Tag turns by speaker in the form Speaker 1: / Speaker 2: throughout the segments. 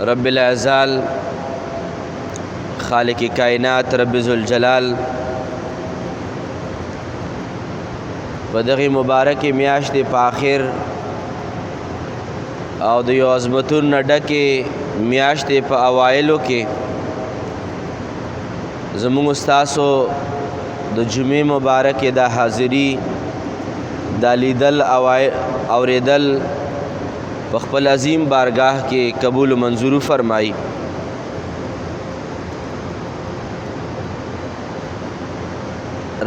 Speaker 1: رب العزال خالق کائنات رب ذوالجلال په دغې مبارکې میاشتې په آخر او د یو عظمتونو نه ډکې میاشتې په اوایلو کې زموږ ستاسو د جمعې مبارکې دا حاضري دا لیدل اوریدل په خپل عظیم بارگاہ کې قبول و منظور فرمائی.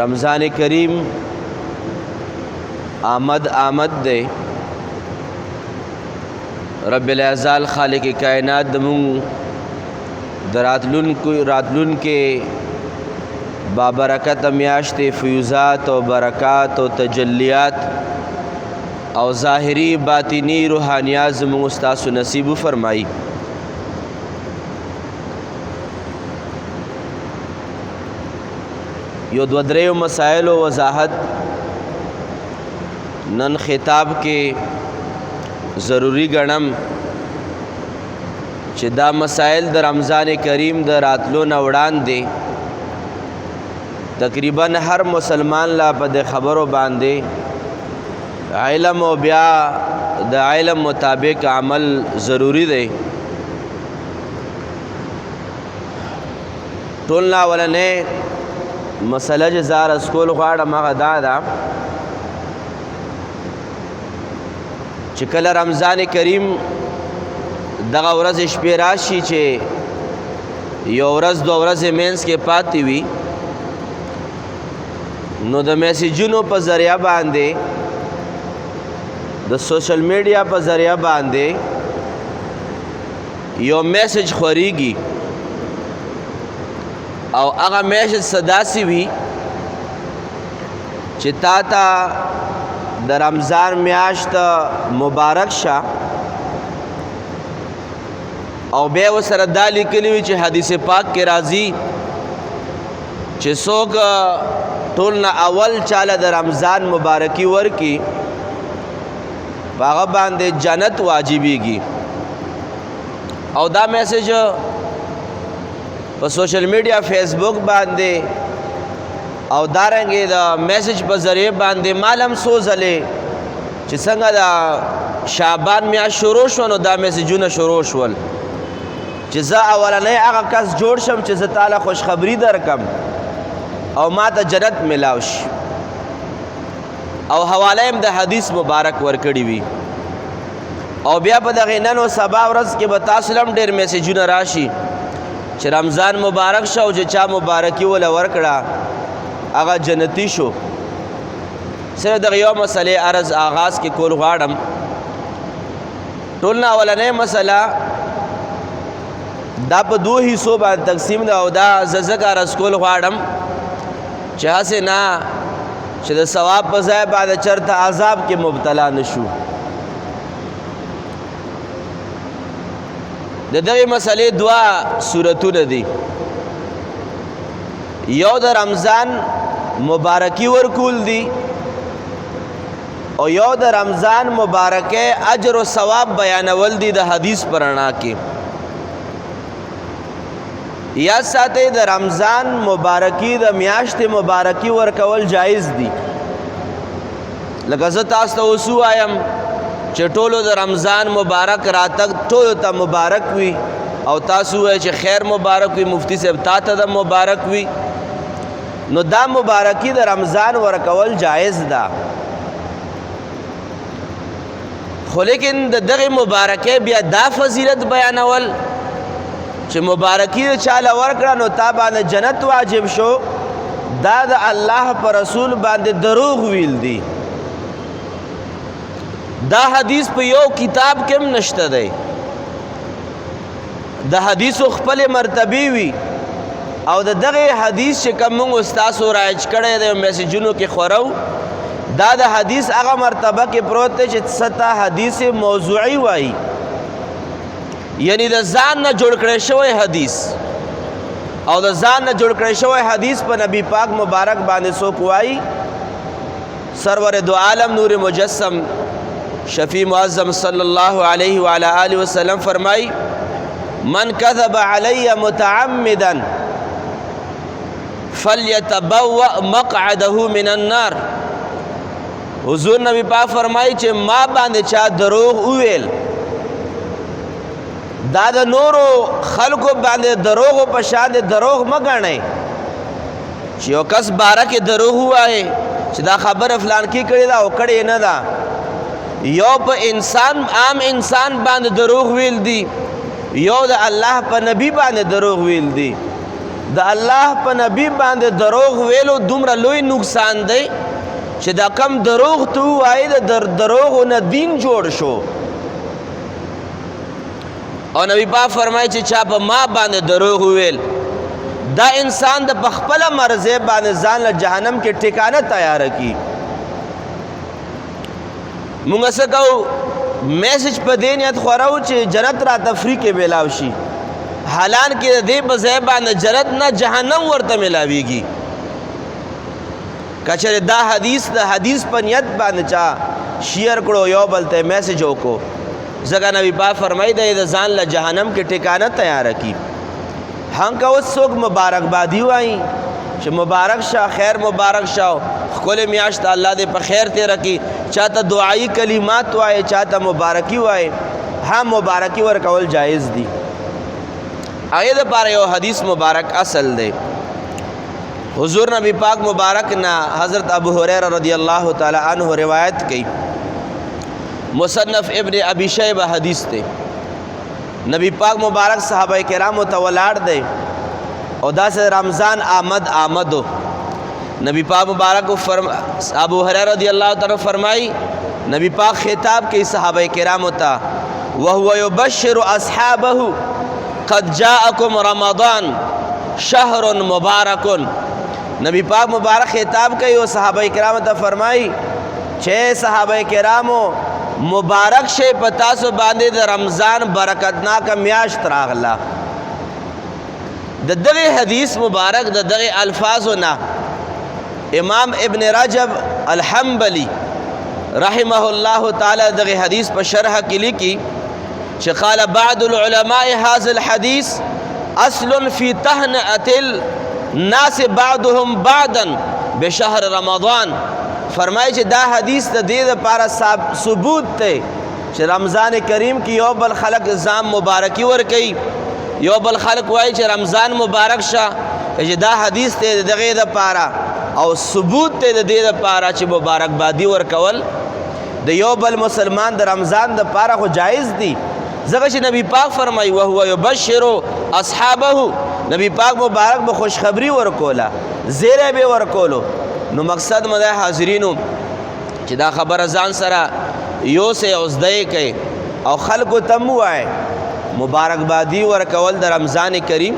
Speaker 1: رمضان کریم آمد دے. رب العزال خالق کائنات دمون راتلون کے بابرکت میاشت فیوزات و برکات و تجلیات او ظاہری باطنی روحانیات زمون استاسو نصیب فرمائی. یو دو دریو مسائل و وضاحت نن خطاب کے ضروری گنم چې دا مسائل د رمضان کریم د راتلو نه وړاندې تقریبا هر مسلمان لا په د خبرو باندې علم او بیا د علم مطابق عمل ضروری دی. ټول نه ولنې مسله چې زار اسکول غواړم هغه دا ده چې کله رمضان کریم دغه ورځ شپې راشي چې یو ورځ دو ورځې منځ کې پاتې وي نو د میسیجونو په ذریعه باندې د سوشل میډیا په ذریعه باندې یو میسیج خوريږي او هغه میسیج صداسي وي چې تا ته د رمضان میاشت مبارک شه او بیا ورسره دا لیکلي وي چې حدیث پاک کې راځي چې څوک ټول نه اول چاله د رمضان مبارکي ورکي په هغه باندې جنت واجبېږي. او دا میسیج په سوشل میډیا فیسبوک باندې او دارنګې د میسیج په ذریعه باندې مالم سوزلې چې څنګه د شعبان میاشت شروع شو نو دا میسیجونه شروع شول چې زه اولنی هغه کس جوړ شم چې زه تعالی خوشخبری درکم او ما ته جنت ملاو شي او حواله هم د حدیث مبارک ورکړي وي. او بیا په دغې نن و سبا ورځ کې به تاسو هم ډېر میسیجونه راشي چې رمضان مبارک شو او چې چا مبارکي وله ورکړه هغه جنتی شو. صرف دغه یو مسئلې عرض آغاز کې کول غواړم. ټول نه اولنۍ مسله دا په دو حصو باندې تقسیم ده او دا زه ځکه عرض کول غواړم چې هسې نه چې د ثواب په ځای باندې چرته عذاب کې مبتلا نشو. د دغې مسئلې دوه صورتونه دي. یو د رمضان مبارکی ورکول دی او یو د رمضان مبارکه اجر و ثواب بیانول دی د حدیث پر رڼا کې. یا ساته د رمضان مبارکی د میاشت مبارکی ورکول جایز دی. لکه زه تاسو ته اوس وایم چې ټولو د رمضان مبارک راتګ ټولو ته مبارک وي او تاسو وایئ چې خیر مبارک وي مفتی صاحب تا ته د مبارک وي نو دا مبارکی د رمضان ورکول جایز ده. خو لیکن د دغې مبارکۍ بیا دا فضیلت بیانول چې مبارکی د چاله ورکړه نو تا باندې جنت واجب شو دا د الله پر رسول باندې دروغ ویل دي. دا حدیث په یو کتاب کې هم نشته دی. د حدیثو خپل مرتبه وي او د دغه حدیث چې کوم موږ استاسو رایج کړی دی میسیجونو کې خورو دا د حدیث هغه مرتبه کې پروت دی چې ستا حدیث موضوعي وایي یعنی د ځان نه جوړ کړی شوی حدیث او د ځان نه جوړ کړی شوی حدیث په نبی پاک مبارک باندې څوک وایي سرور دو عالم نور مجسم شفیع معظم صلی اللہ علیہ وآلہ وسلم فرمائی من کذب علی متعمدا فلیتبوأ مقعده من النار. حضور نبی پاک فرمایي چې ما باندې چا دروغ وویل، دا د نورو خلکو باندې دروغ په شان دروغ مه ګڼئ چې یو کس باره کې دروغ ووایي چې دا خبره فلان کې کړې ده او کړې نه ده. یو په انسان عام انسان باندې دروغ ویل دي، یو د الله په نبی باندې دروغ ویل دي. د الله په نبی باندې دروغ ویلو دومره لوی نقصان دی چې دا کم دروغ ته ووایي د دروغو نه دین جوړ شو. او نبی پاک فرمایي چې چا په ما باندې دروغ وویل، دا انسان د په خپله مرضۍ باندې ځان له جهنم کې ټکانه تیاره کړي. مونږ څه کوو؟ میسج په دې نیت خورو چې جنت را تفریح کې میلاو شي، حالان کې د دې په ځای باندې جنت نه جهنم ورته میلاویږي. که چېرې دا حدیث د حدیث په نیت باندې چا شیر کړو، یو بل ته میسج وکړو، ځکه نبی پاک فرمایي دی د ځان له جهنم کې ټکانه تیاره کړي. هم که اوس څوک مبارکبادي وایي چې مبارک شه، خیر مبارک شه، ښکلې میاشت الله دې په خیر تېره کړي، چاته دعایي کلمات وایي، چاته مبارکي وایي، هم مبارکي ورکول جایز دي. هغې دپاره یو حدیث مبارک اصل دی. حضور نبی پاک مبارک نه حضرت ابو هریره رضی اللہ تعالی عنہ روایت کی، مصنف ابن ابی شیبہ حدیث تے. نبی پاک مبارک صحابہ کرامو ته ولاړ دی او داسې رمضان آمدو. نبی پاک مبارک ابو هریره رضی اللہ تعالی فرمائی، نبی پاک خطاب کی صحابہ کرامو ته، وهو یبشر اصحابه قد جاءکم رمضان شهر مبارک. نبی پاک مبارک خطاب کوي او صحابه کرامو ته فرمایي چې صحابه کرامو مبارک شي په تاسو باندې د رمضان برکتناک میاشت راغله. د دغه حدیث مبارک د دغه الفاظو نه امام ابن رجب الحنبلی رحمه الله تعالی دغه حدیث په شرح کې لیکي چې قال بعض العلماء هذا الحديث اصل في تهنئة الناس بعضهم بعضا بشهر رمضان. فرمایي چې دا حدیث د دې لپاره ثبوت دی چې رمضان کریم کې یو بل خلق ځان مبارکي ورکوي، یو بل خلق وایي چې رمضان مبارک شه، چې دا حدیث دی د دغې لپاره او ثبوت دی د دې لپاره چې مبارکبادي ورکول د یو بل مسلمان د رمضان لپاره خو جایز دی. ځکه چې نبی پاک فرمایي وهو یبشر اصحابه، نبی پاک مبارک به خوشخبری ورکوله، زیری به ورکولو. نو مقصد مده حاضرینو چې دا خبره ځان سره یوسې او زده یې کوي او خلکو ته م ووایي مبارکبادي ورکول د رمضان کریم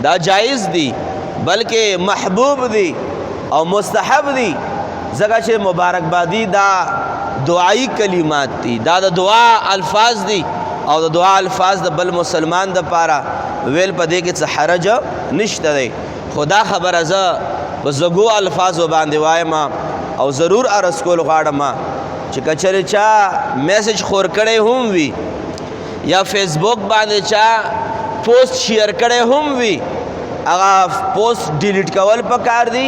Speaker 1: دا جایز دی، بلکې محبوب دی او مستحب دی. ځکه چې مبارکبادي دا دعایي کلمات دي، دا د دعا الفاظ دي او د دعا الفاظ د بل مسلمان دپاره ویل په دې کې څه حرج نشته دی. خو دا خبره زه په زګو الفاظو باندې وایم او ضرور عرض کول غواړم چې که چېرې چا میسج خور کړی هم وي یا فیسبوک باندې چا پوسټ شیر کړی هم وي، هغه پوسټ ډیلیټ کول پکار دی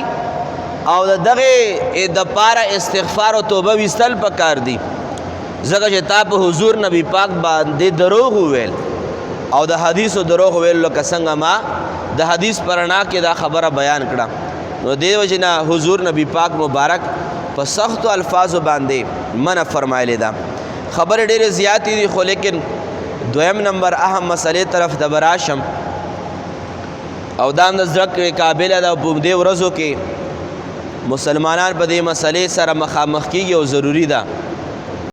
Speaker 1: او د دغې دپاره استغفار او توبه ویستل پکار دی. ځکه چې تا په حضور نبی پاک باندې دروغ وویل او د حدیثو دروغ ویل، لکه څنګه ما د حدیث په رڼا کې دا خبره بیان کړه. نو دې وجې نه حضور نبی پاک مبارک په سختو الفاظو باندې منع فرمایلی ده. خبرې ډېرې زیاتې دي، خو لیکن دویم نمبر اهم مسئلې طرف ته به راشم او دا هم د زړه کې قابله ده. په دې ورځو کې مسلمانان په دې مسئلې سره مخامخ کېږي او ضروري ده